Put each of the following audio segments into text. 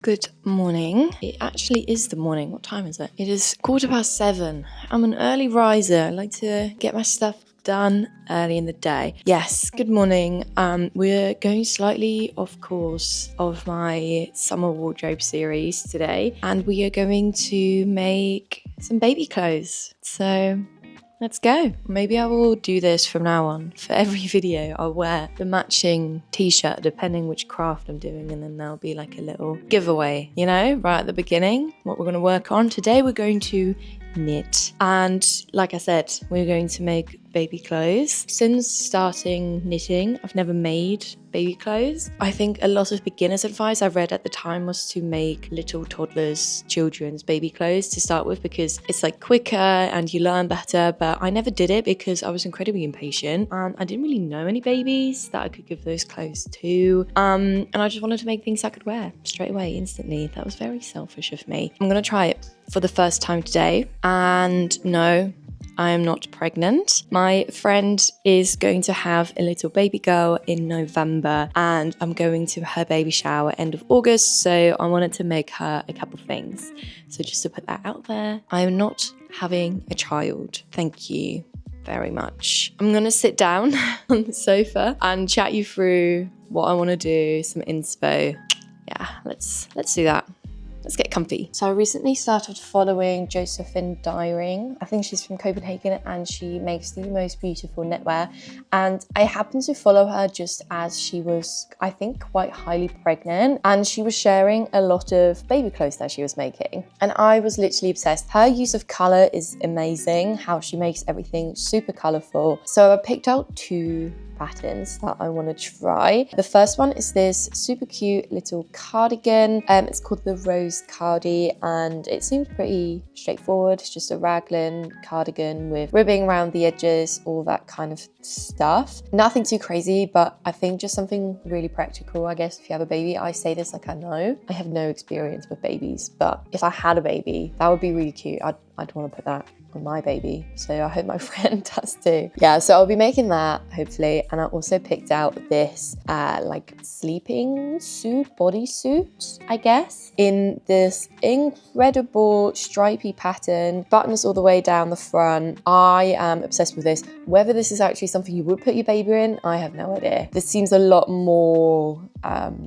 Good morning. It actually is the morning. What time is it? It is 7:15. I'm an early riser. I like to get my stuff done early in the day. Yes, good morning. We're going slightly off course of my summer wardrobe series today, and we are going to make some baby clothes. So let's go. Maybe I will do this from now on. For every video, I'll wear the matching t-shirt depending which craft I'm doing, and then there'll be like a little giveaway, right at the beginning, what we're going to work on. Today we're going to knit, and like I said, we're going to make baby clothes. Since starting knitting, I've never made baby clothes. I think a lot of beginner's advice I read at the time was to make little toddlers, children's baby clothes to start with, because it's like quicker and you learn better. But I never did it because I was incredibly impatient and I didn't really know any babies that I could give those clothes to. And I just wanted to make things I could wear straight away, instantly. That was very selfish of me. I'm gonna try it for the first time today. And no, I am not pregnant. My friend is going to have a little baby girl in November, and I'm going to her baby shower end of August, so I wanted to make her a couple things. So just to put that out there, I am not having a child. Thank you very much. I'm gonna sit down on the sofa and chat you through what I want to do, some inspo. Yeah, let's do that. Let's get comfy. So I recently started following Josefine Dyring. I think she's from Copenhagen and she makes the most beautiful knitwear. And I happened to follow her just as she was, I think, quite highly pregnant. And she was sharing a lot of baby clothes that she was making. And I was literally obsessed. Her use of color is amazing, how she makes everything super colorful. So I picked out two patterns that I want to try. The first one is this super cute little cardigan. It's called the Rose Cardi, and it seems pretty straightforward. It's just a raglan cardigan with ribbing around the edges, all that kind of stuff. Nothing too crazy, but I think just something really practical, I guess, if you have a baby. I say this like I know. I have no experience with babies, but if I had a baby, that would be really cute. I'd want to put that on my baby, so I hope my friend does too. Yeah, so I'll be making that hopefully. And I also picked out this like sleeping suit, bodysuit, I guess, in this incredible stripy pattern, buttons all the way down the front. I am obsessed with this. Whether this is actually something you would put your baby in, I have no idea. This seems a lot more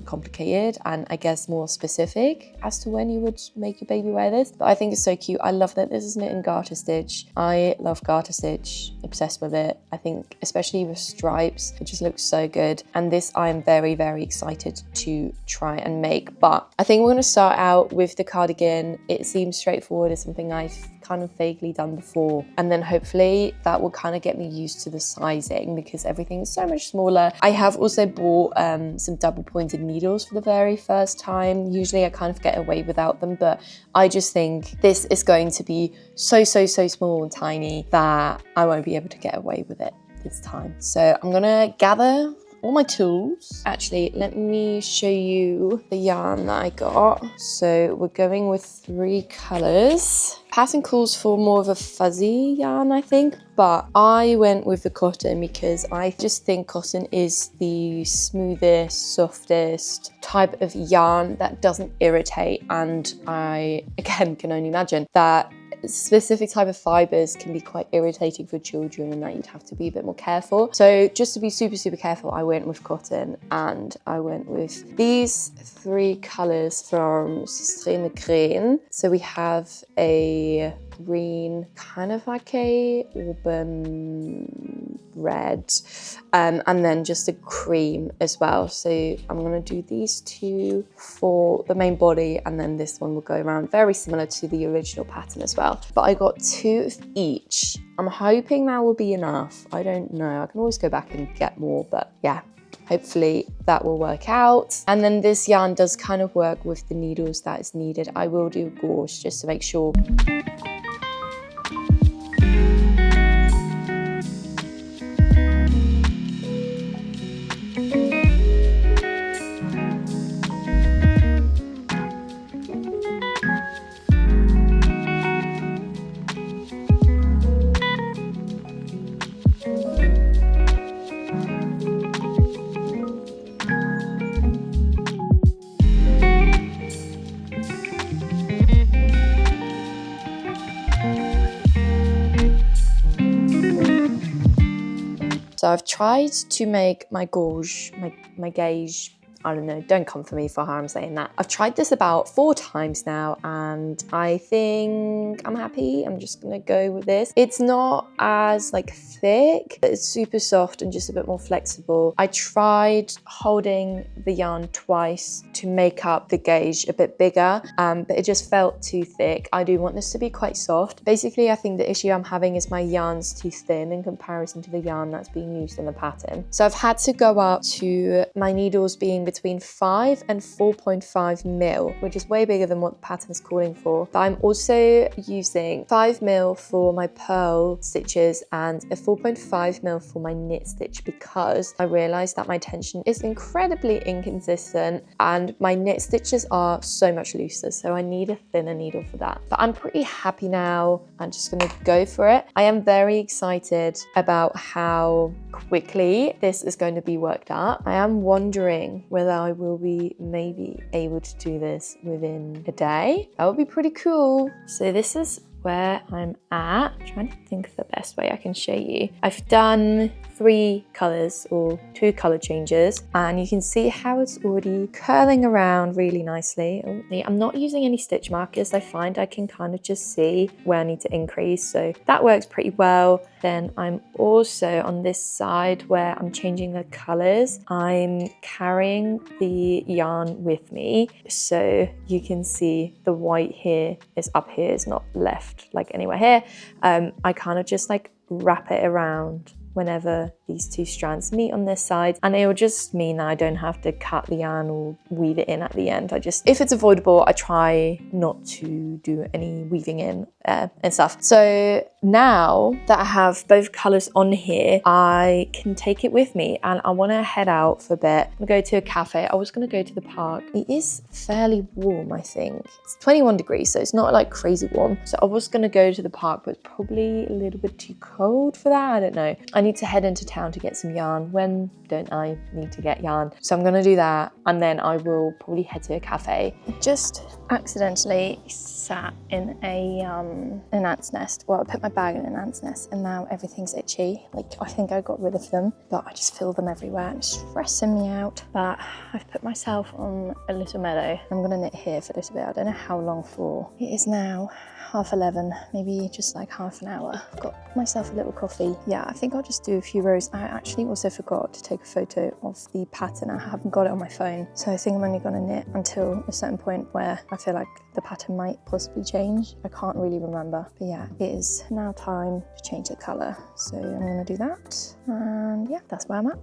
complicated and I guess more specific as to when you would make your baby wear this, but I think it's so cute. I love that this is knit in garter stitch. I love garter stitch, obsessed with it. I think especially with stripes, it just looks so good. And this I am very, very excited to try and make. But I think we're going to start out with the cardigan. It seems straightforward. It's something I've kind of vaguely done before, and then hopefully that will kind of get me used to the sizing because everything is so much smaller. I have also bought some double pointed needles for the very first time. Usually I kind of get away without them, but I just think this is going to be so small and tiny that I won't be able to get away with it this time. So I'm gonna gather all my tools. Actually, let me show you the yarn that I got. So we're going with 3 colors. Pattern calls for more of a fuzzy yarn, I think, but I went with the cotton because I just think cotton is the smoothest, softest type of yarn that doesn't irritate. And I, again, can only imagine that specific type of fibers can be quite irritating for children and that you'd have to be a bit more careful. So just to be super careful, I went with cotton, and I went with these 3 colors from Sostrene Grene. So we have a green, kind of like a auburn red, and then just a cream as well. So I'm gonna do these 2 for the main body, and then this one will go around, very similar to the original pattern as well. But I got 2 of each. I'm hoping that will be enough. I don't know, I can always go back and get more, but yeah, hopefully that will work out. And then this yarn does kind of work with the needles that is needed. I will do gauze just to make sure. So I've tried to make my gauge, my gauge, I don't know, don't come for me for how I'm saying that. I've tried this about 4 times now and I think I'm happy. I'm just gonna go with this. It's not as like thick, but it's super soft and just a bit more flexible. I tried holding the yarn twice to make up the gauge a bit bigger, but it just felt too thick. I do want this to be quite soft. Basically, I think the issue I'm having is my yarn's too thin in comparison to the yarn that's being used in the pattern. So I've had to go up to my needles being between 5 and 4.5 mil, which is way bigger than what the pattern is calling for. But I'm also using 5 mil for my pearl stitches and a 4.5 mil for my knit stitch because I realized that my tension is incredibly inconsistent and my knit stitches are so much looser, so I need a thinner needle for that. But I'm pretty happy now. I'm just gonna go for it. I am very excited about how quickly this is going to be worked out. I am wondering whether I will be maybe able to do this within a day. That would be pretty cool. So this is where I'm at. I'm trying to think of the best way I can show you. I've done 3 colors or 2 color changes and you can see how it's already curling around really nicely. I'm not using any stitch markers. I find I can kind of just see where I need to increase, so that works pretty well. Then I'm also on this side where I'm changing the colors. I'm carrying the yarn with me, so you can see the white here is up here, it's not left like anywhere here. I kind of just like wrap it around whenever these 2 strands meet on this side, and it will just mean that I don't have to cut the yarn or weave it in at the end. If it's avoidable, I try not to do any weaving in and stuff. So now that I have both colors on here, I can take it with me and I want to head out for a bit. I'm gonna go to a cafe. I was gonna go to the park. It is fairly warm, I think. It's 21 degrees, so it's not like crazy warm. So I was gonna go to the park, but it's probably a little bit too cold for that. I don't know. I need to head into town to get some yarn. When don't I need to get yarn? So I'm gonna do that and then I will probably head to a cafe. I just accidentally sat in an ant's nest. Well, I put my bag in an ant's nest and now everything's itchy. Like, I think I got rid of them, but I just feel them everywhere and it's stressing me out. But I've put myself on a little meadow. I'm gonna knit here for a little bit. I don't know how long for. It is now 11:30, maybe just like half an hour. I've got myself a little coffee. Yeah, I think I'll just do a few rows. I actually also forgot to take a photo of the pattern. I haven't got it on my phone. So I think I'm only gonna knit until a certain point where I feel like the pattern might possibly change. I can't really remember. But yeah, it is now time to change the color. So I'm gonna do that. And yeah, that's where I'm at.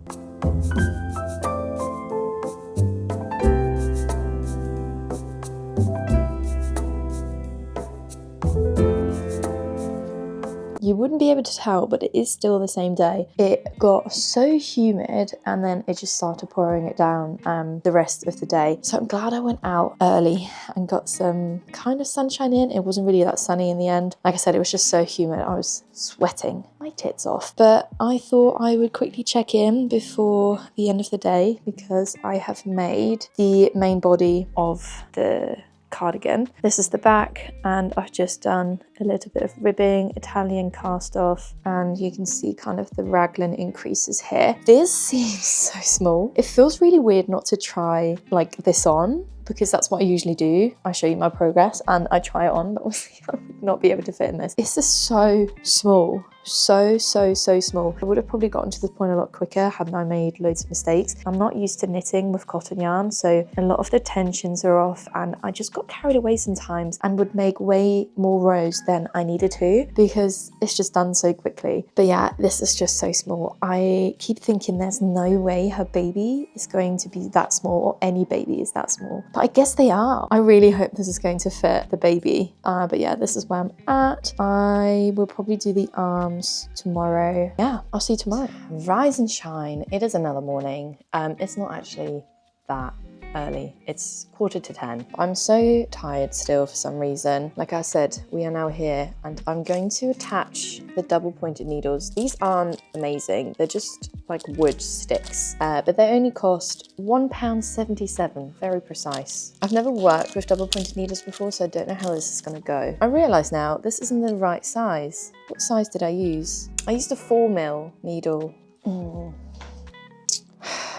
You wouldn't be able to tell, but it is still the same day. It got so humid and then it just started pouring it down the rest of the day. So I'm glad I went out early and got some kind of sunshine in. It wasn't really that sunny in the end. Like I said, it was just so humid. I was sweating my tits off. But I thought I would quickly check in before the end of the day because I have made the main body of the cardigan. This is the back and I've just done a little bit of ribbing, Italian cast off, and you can see kind of the raglan increases here. This seems so small. It feels really weird not to try like this on because that's what I usually do. I show you my progress and I try it on, but obviously I would not be able to fit in this. This is so small. So small. I would have probably gotten to this point a lot quicker hadn't I made loads of mistakes. I'm not used to knitting with cotton yarn, so a lot of the tensions are off and I just got carried away sometimes and would make way more rows than I needed to because it's just done so quickly. But yeah, this is just so small. I keep thinking there's no way her baby is going to be that small or any baby is that small. But I guess they are. I really hope this is going to fit the baby. But yeah, this is where I'm at. I will probably do the arms tomorrow. Yeah, I'll see you tomorrow. Rise and shine. It is another morning. It's not actually that early. It's 9:45. I'm so tired still for some reason. Like I said, we are now here and I'm going to attach the double pointed needles. These aren't amazing. They're just like wood sticks, but they only cost £1.77, very precise. I've never worked with double pointed needles before, so I don't know how this is gonna go. I realise now this isn't the right size. What size did I use? I used a 4mm needle I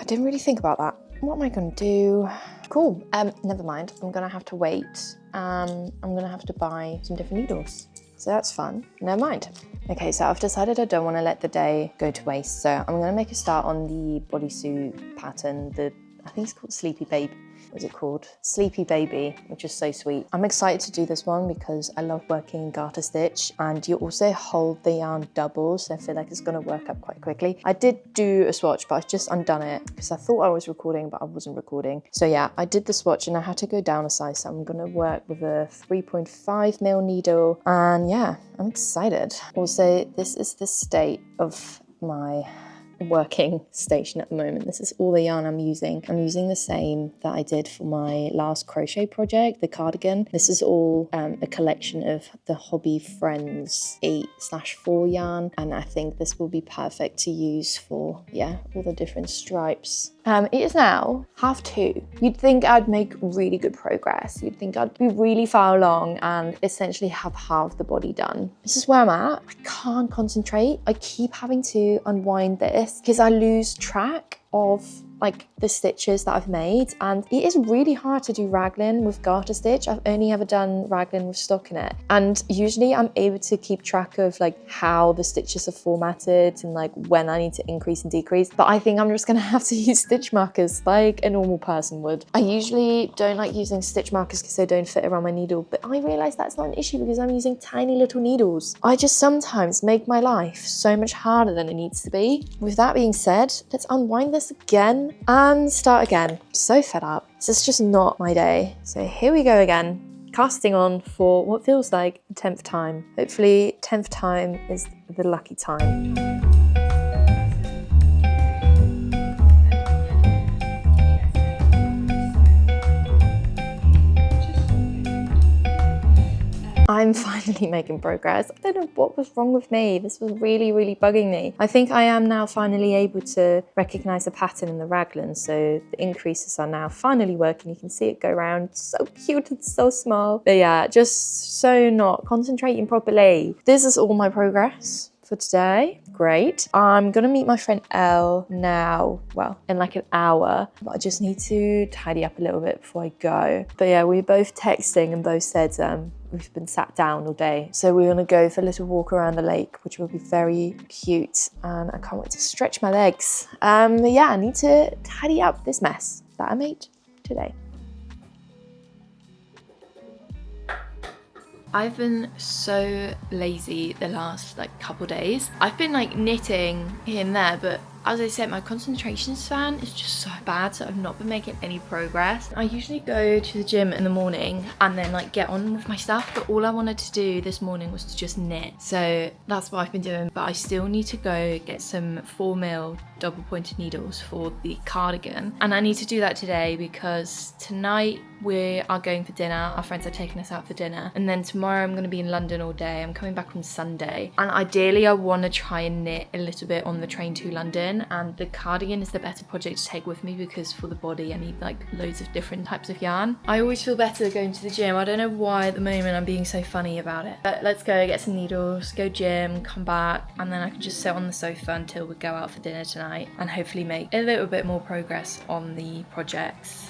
didn't really think about that. What am I gonna do? Cool, never mind. I'm gonna have to wait. I'm gonna have to buy some different needles. So that's fun, never mind. Okay, so I've decided I don't wanna let the day go to waste. So I'm gonna make a start on the bodysuit pattern, I think it's called Sleepy Baby. What's it called? Sleepy Baby, which is so sweet. I'm excited to do this one because I love working in garter stitch, and you also hold the yarn double, so I feel like it's gonna work up quite quickly. I did do a swatch, but I've just undone it because I thought I was recording, but I wasn't recording. So yeah, I did the swatch and I had to go down a size, so I'm gonna work with a 3.5mm needle, and yeah, I'm excited. Also, this is the state of my working station at the moment. This is all the yarn I'm using. I'm using the same that I did for my last crochet project, the cardigan. This is all a collection of the Hobby Friends 8/4 yarn, and I think this will be perfect to use for, yeah, all the different stripes. It is now 2:30. You'd think I'd make really good progress. You'd think I'd be really far along and essentially have half the body done. This is where I'm at. I can't concentrate. I keep having to unwind this because I lose track of like the stitches that I've made, and it is really hard to do raglan with garter stitch. I've only ever done raglan with stockinette, and usually I'm able to keep track of like how the stitches are formatted and like when I need to increase and decrease, but I think I'm just gonna have to use stitch markers like a normal person would. I usually don't like using stitch markers because they don't fit around my needle, but I realize that's not an issue because I'm using tiny little needles. I just sometimes make my life so much harder than it needs to be. With that being said, let's unwind this again and start again. So fed up. This is just not my day. So here we go again. Casting on for what feels like the 10th time. Hopefully 10th time is the lucky time. I'm finally making progress. I don't know what was wrong with me. This was really, really bugging me. I think I am now finally able to recognize the pattern in the raglan. So the increases are now finally working. You can see it go around. It's so cute and so small. But yeah, just so not concentrating properly. This is all my progress for today. Great. I'm gonna meet my friend Elle now, well, in like an hour, but I just need to tidy up a little bit before I go. But yeah, we were both texting and both said we've been sat down all day. So we're gonna go for a little walk around the lake, which will be very cute. And I can't wait to stretch my legs. Yeah, I need to tidy up this mess that I made today. I've been so lazy the last like couple days. I've been like knitting here and there, but as I said, my concentration span is just so bad, so I've not been making any progress. I usually go to the gym in the morning and then like get on with my stuff, but all I wanted to do this morning was to just knit. So that's what I've been doing, but I still need to go get some 4mm double pointed needles for the cardigan. And I need to do that today because tonight we are going for dinner. Our friends are taking us out for dinner. And then tomorrow I'm gonna be in London all day. I'm coming back on Sunday. And ideally I wanna try and knit a little bit on the train to London. And the cardigan is the better project to take with me because for the body I need like loads of different types of yarn. I always feel better going to the gym. I don't know why at the moment I'm being so funny about it. But let's go get some needles, go gym, come back, and then I can just sit on the sofa until we go out for dinner tonight and hopefully make a little bit more progress on the projects.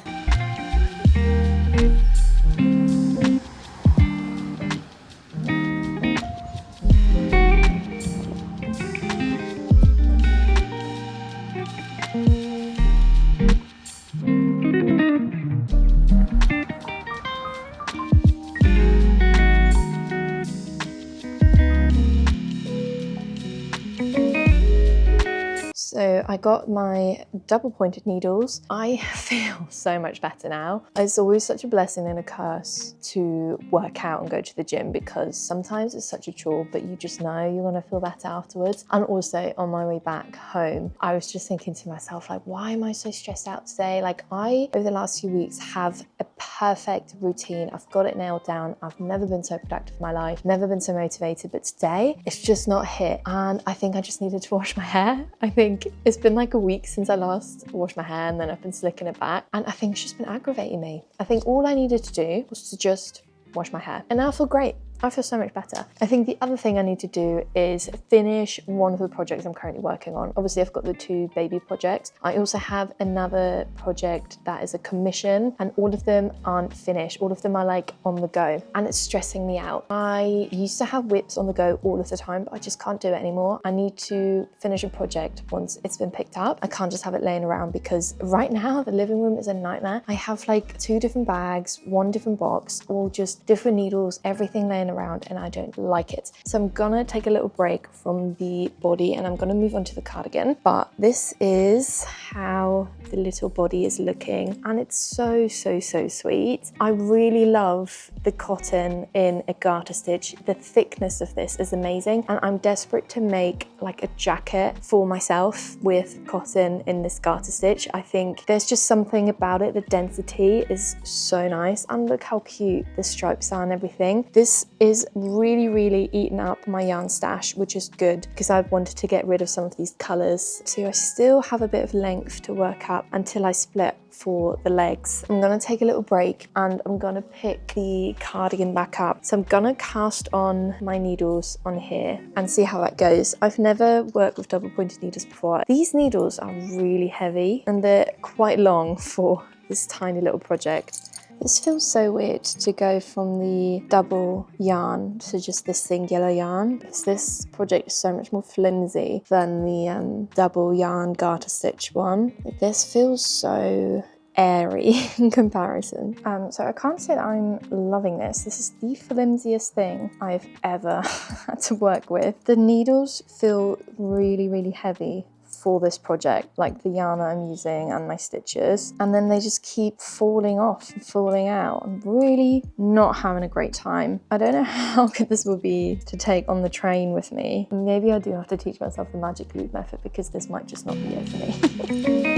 So I got my double pointed needles. I feel so much better now. It's always such a blessing and a curse to work out and go to the gym because sometimes it's such a chore, but you just know you're gonna feel better afterwards. And also on my way back home, I was just thinking to myself, like, why am I so stressed out today? Like I, over the last few weeks, have a perfect routine. I've got it nailed down. I've never been so productive in my life, never been so motivated, but today it's just not hit. And I think I just needed to wash my hair. I think it's been like a week since I last washed my hair and then I've been slicking it back. And I think it's just been aggravating me. I think all I needed to do was to just wash my hair and now I feel great. I feel so much better. I think the other thing I need to do is finish one of the projects I'm currently working on. Obviously, I've got the 2 baby projects. I also have another project that is a commission, and all of them aren't finished. All of them are like on the go, and it's stressing me out. I used to have whips on the go all of the time, but I just can't do it anymore. I need to finish a project once it's been picked up. I can't just have it laying around, because right now the living room is a nightmare. I have like 2 different bags, 1 different box, all just different needles, everything laying around, and I don't like it. So I'm gonna take a little break from the body and I'm gonna move on to the cardigan. But this is how the little body is looking, and it's so sweet. I really love the cotton in a garter stitch. The thickness of this is amazing, and I'm desperate to make like a jacket for myself with cotton in this garter stitch. I think there's just something about it. The density is so nice, and look how cute the stripes are and everything. This is really eaten up my yarn stash, which is good because I've wanted to get rid of some of these colors. So I still have a bit of length to work up until I split for the legs. I'm gonna take a little break and I'm gonna pick the cardigan back up. So I'm gonna cast on my needles on here and see how that goes. I've never worked with double pointed needles before. These needles are really heavy and they're quite long for this tiny little project. This feels so weird to go from the double yarn to just this singular yarn, because this project is so much more flimsy than the double yarn garter stitch one. This feels so airy in comparison. So I can't say that I'm loving this. This is the flimsiest thing I've ever had to work with. The needles feel really heavy for this project, like the yarn that I'm using and my stitches, and then they just keep falling off and falling out. I'm really not having a great time. I don't know how good this will be to take on the train with me. Maybe I do have to teach myself the magic loop method, because this might just not be it for me.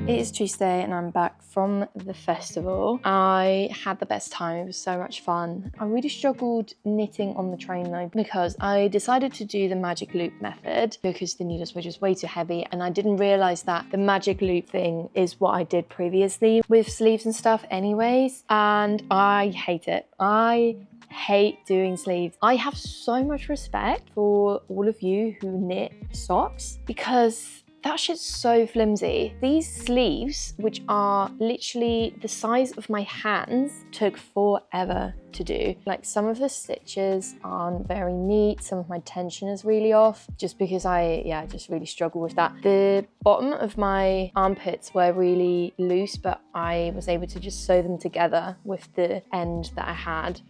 It is Tuesday and I'm back from the festival. I had the best time, it was so much fun. I really struggled knitting on the train though, because I decided to do the magic loop method because the needles were just way too heavy, and I didn't realise that the magic loop thing is what I did previously with sleeves and stuff anyways, and I hate it. I hate doing sleeves. I have so much respect for all of you who knit socks, because that shit's so flimsy. These sleeves, which are literally the size of my hands, took forever to do. Like, some of the stitches aren't very neat, some of my tension is really off, just because I just really struggle with that. The bottom of my armpits were really loose, but I was able to just sew them together with the end that I had.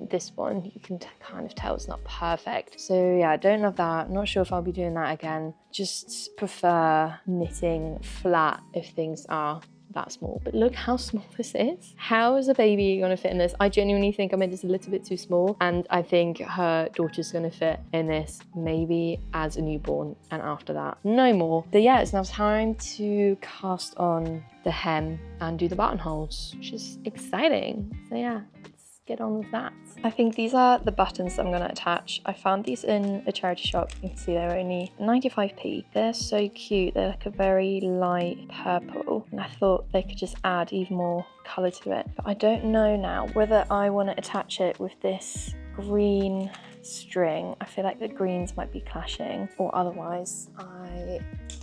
This one, you can kind of tell it's not perfect. So yeah, I don't love that. I'm not sure if I'll be doing that again. Just prefer knitting flat if things are that small. But look how small this is. How is a baby gonna fit in this? I genuinely think I made this a little bit too small, and I think her daughter's gonna fit in this maybe as a newborn, and after that, no more. But yeah, it's now time to cast on the hem and do the buttonholes, which is exciting. So yeah, let's get on with that. I think these are the buttons that I'm gonna attach. I found these in a charity shop. You can see they're only 95p. They're so cute. They're like a very light purple, and I thought they could just add even more color to it. But I don't know now whether I want to attach it with this green string. I feel like the greens might be clashing, or otherwise I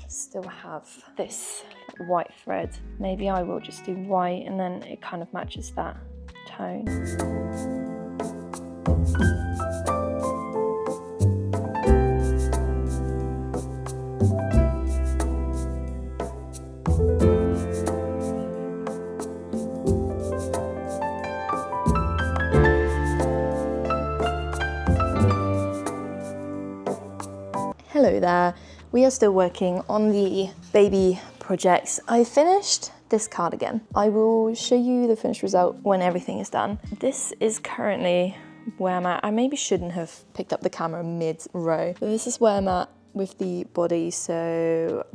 still have this white thread. Maybe I will just do white, and then it kind of matches that tone. Hello there. We are still working on the baby projects. I finished this cardigan. I will show you the finished result when everything is done. This is currently where I'm at. I maybe shouldn't have picked up the camera mid-row, but this is where I'm at with the body. So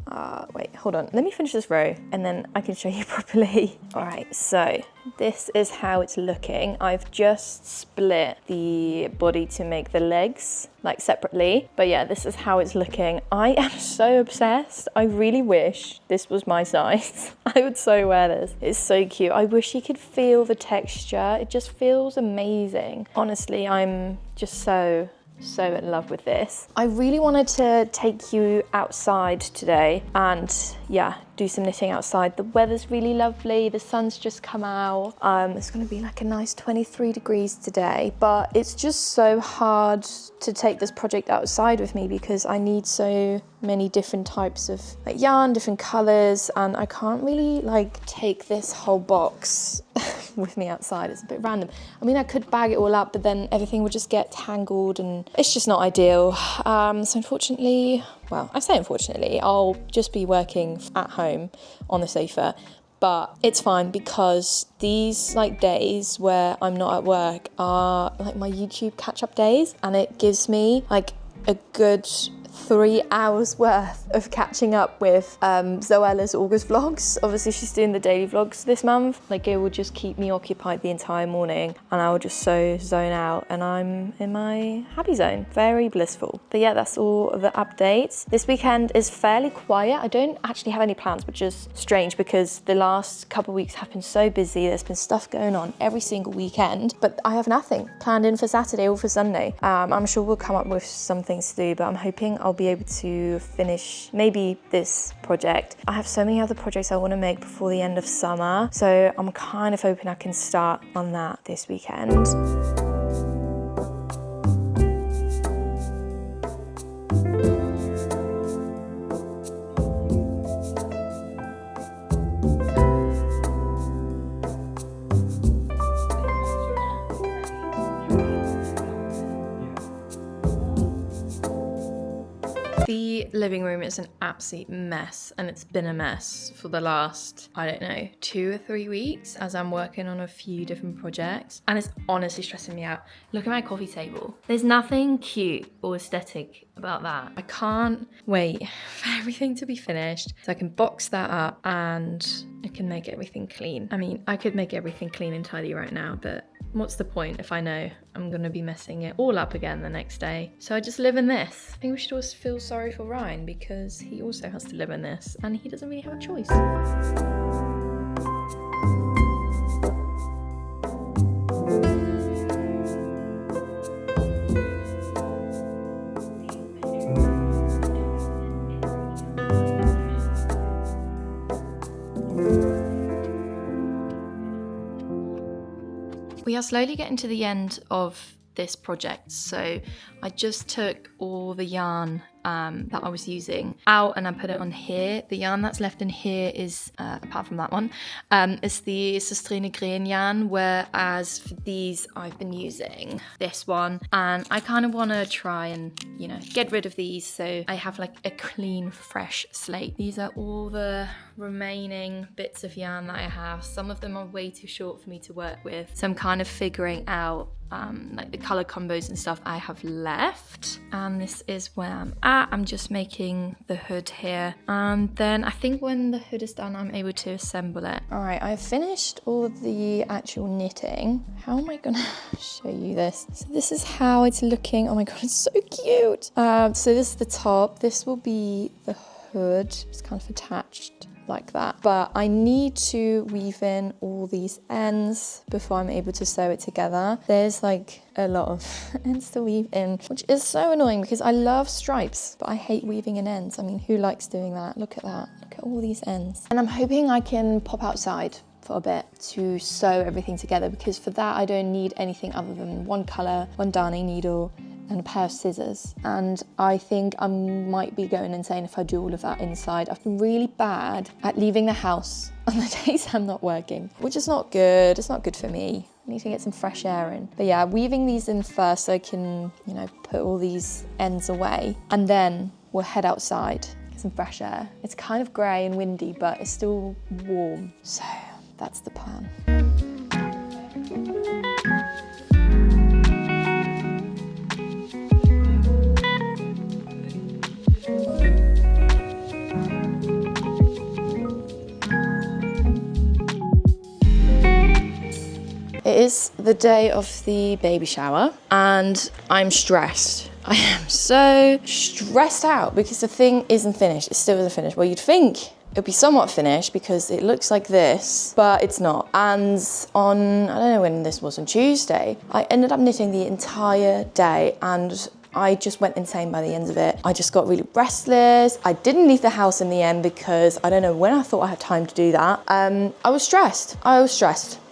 wait, hold on, let me finish this row and then I can show you properly. All right, so this is how it's looking. I've just split the body to make the legs like separately, but yeah, this is how it's looking. I am so obsessed. I really wish this was my size. I would so wear this. It's so cute. I wish you could feel the texture. It just feels amazing. Honestly, I'm just so in love with this. I really wanted to take you outside today and yeah, do some knitting outside. The weather's really lovely. The sun's just come out. It's gonna be like a nice 23 degrees today, but it's just so hard to take this project outside with me because I need so many different types of like yarn, different colors, and I can't really like take this whole box with me outside. It's a bit random. I mean, I could bag it all up, but then everything would just get tangled and it's just not ideal. So unfortunately, well, I say unfortunately, I'll just be working at home on the sofa, but it's fine because these like days where I'm not at work are like my YouTube catch-up days, and it gives me like a good 3 hours worth of catching up with Zoella's August vlogs. Obviously she's doing the daily vlogs this month. Like it will just keep me occupied the entire morning and I will just so zone out and I'm in my happy zone. Very blissful. But yeah, that's all the updates. This weekend is fairly quiet. I don't actually have any plans, which is strange because the last couple of weeks have been so busy. There's been stuff going on every single weekend, but I have nothing planned in for Saturday or for Sunday. I'm sure we'll come up with some things to do, but I'm hoping I'll be able to finish maybe this project. I have so many other projects I want to make before the end of summer, so I'm kind of hoping I can start on that this weekend. The living room is an absolute mess, and it's been a mess for the last, I don't know, 2 or 3 weeks as I'm working on a few different projects, and it's honestly stressing me out. Look at my coffee table. There's nothing cute or aesthetic about that. I can't wait for everything to be finished so I can box that up and I can make everything clean. I mean, I could make everything clean and tidy right now, but what's the point if I know I'm gonna be messing it all up again the next day? So I just live in this. I think we should also feel sorry for Ryan because he also has to live in this and he doesn't really have a choice. We are slowly getting to the end of this project, so I just took all the yarn that I was using out and I put it on here. The yarn that's left in here is, apart from that one, is the Sostrene Grene yarn, whereas for these I've been using this one, and I kind of want to try and, you know, get rid of these so I have like a clean, fresh slate. These are all the remaining bits of yarn that I have. Some of them are way too short for me to work with, so I'm kind of figuring out like the color combos and stuff I have left, and this is where I'm at. I'm just making the hood here, and then I think when the hood is done I'm able to assemble it. All right, I've finished all of the actual knitting. How am I gonna show you this? So this is how it's looking. Oh my god, it's so cute. So this is the top, this will be the hood. It's kind of attached like that, but I need to weave in all these ends before I'm able to sew it together. There's like a lot of ends to weave in, which is so annoying because I love stripes, but I hate weaving in ends. I mean, who likes doing that? Look at that, look at all these ends. And I'm hoping I can pop outside for a bit to sew everything together, because for that I don't need anything other than one colour, one darning needle, and a pair of scissors. And I think I might be going insane if I do all of that inside. I've been really bad at leaving the house on the days I'm not working, which is not good. It's not good for me. I need to get some fresh air in. But yeah, weaving these in first so I can, you know, put all these ends away. And then we'll head outside, get some fresh air. It's kind of grey and windy, but it's still warm. So that's the plan. It is the day of the baby shower and I'm stressed. I am so stressed out because the thing isn't finished. It still isn't finished. Well, you'd think it'd be somewhat finished because it looks like this, but it's not. And on, I don't know when this was, on Tuesday, I ended up knitting the entire day and I just went insane by the end of it. I just got really restless. I didn't leave the house in the end because I don't know when I thought I had time to do that. I was stressed.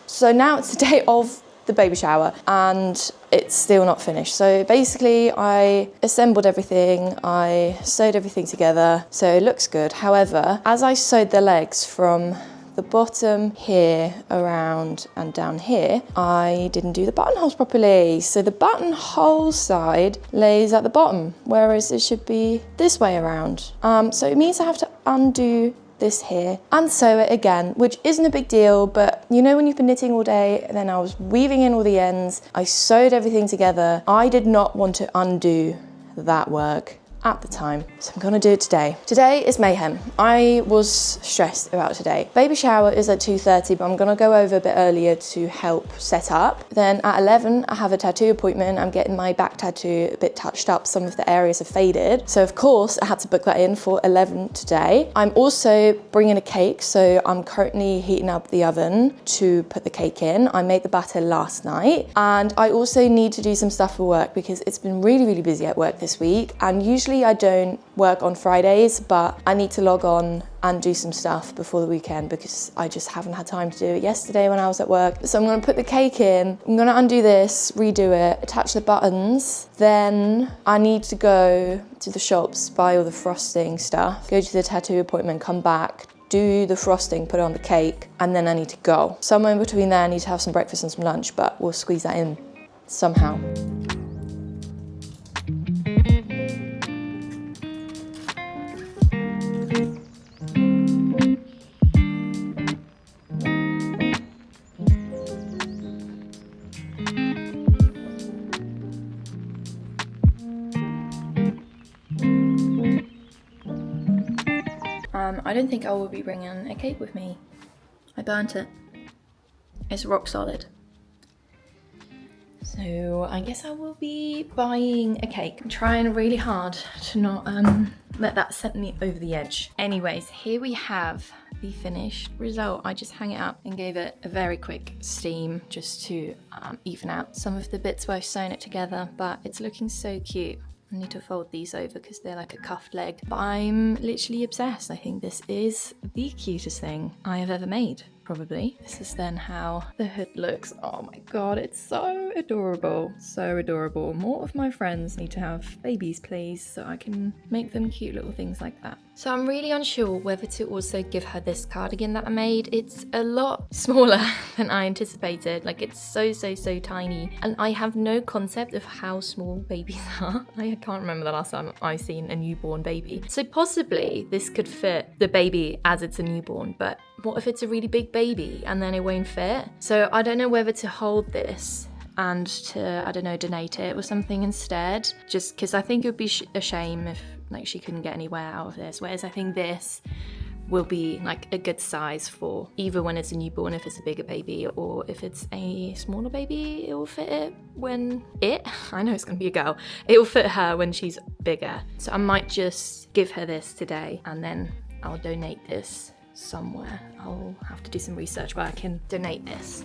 So now it's the day of the baby shower and it's still not finished. So basically I assembled everything, I sewed everything together, so it looks good. However, as I sewed the legs from the bottom here around and down here, I didn't do the buttonholes properly. So the buttonhole side lays at the bottom, whereas it should be this way around. So it means I have to undo this here and sew it again, which isn't a big deal, but you know when you've been knitting all day and then I was weaving in all the ends, I sewed everything together. I did not want to undo that work at the time, so I'm gonna do it today. Today is mayhem. I was stressed about today. Baby shower is at 2:30, but I'm gonna go over a bit earlier to help set up. Then at 11, I have a tattoo appointment. I'm getting my back tattoo a bit touched up. Some of the areas have faded. So of course, I had to book that in for 11 today. I'm also bringing a cake, so I'm currently heating up the oven to put the cake in. I made the batter last night, and I also need to do some stuff for work because it's been really, really busy at work this week, and usually I don't work on Fridays, but I need to log on and do some stuff before the weekend because I just haven't had time to do it yesterday when I was at work. So I'm gonna put the cake in, I'm gonna undo this, redo it, attach the buttons, then I need to go to the shops, buy all the frosting stuff, go to the tattoo appointment, come back, do the frosting, put it on the cake, and then I need to go. Somewhere in between there I need to have some breakfast and some lunch, but we'll squeeze that in somehow. I don't think I will be bringing a cake with me. I burnt it. It's rock solid. So I guess I will be buying a cake. I'm trying really hard to not let that send me over the edge. Anyways, here we have the finished result. I just hung it up and gave it a very quick steam just to even out some of the bits where I've sewn it together, but it's looking so cute. I need to fold these over because they're like a cuffed leg, but I'm literally obsessed. I think this is the cutest thing I have ever made, probably. This is then how the hood looks. Oh my god, it's so adorable. So adorable. More of my friends need to have babies, please, so I can make them cute little things like that. So I'm really unsure whether to also give her this cardigan that I made. It's a lot smaller than I anticipated. Like, it's so tiny, and I have no concept of how small babies are. I can't remember the last time I've seen a newborn baby. So possibly this could fit the baby as it's a newborn, but what if it's a really big baby and then it won't fit? So I don't know whether to hold this and to, I don't know, donate it or something instead, just because I think it would be a shame if like she couldn't get anywhere out of this, whereas I think this will be like a good size for either when it's a newborn, if it's a bigger baby, or if it's a smaller baby, it will fit it when I know it's gonna be a girl, it will fit her when she's bigger. So I might just give her this today and then I'll donate this somewhere. I'll have to do some research where I can donate this.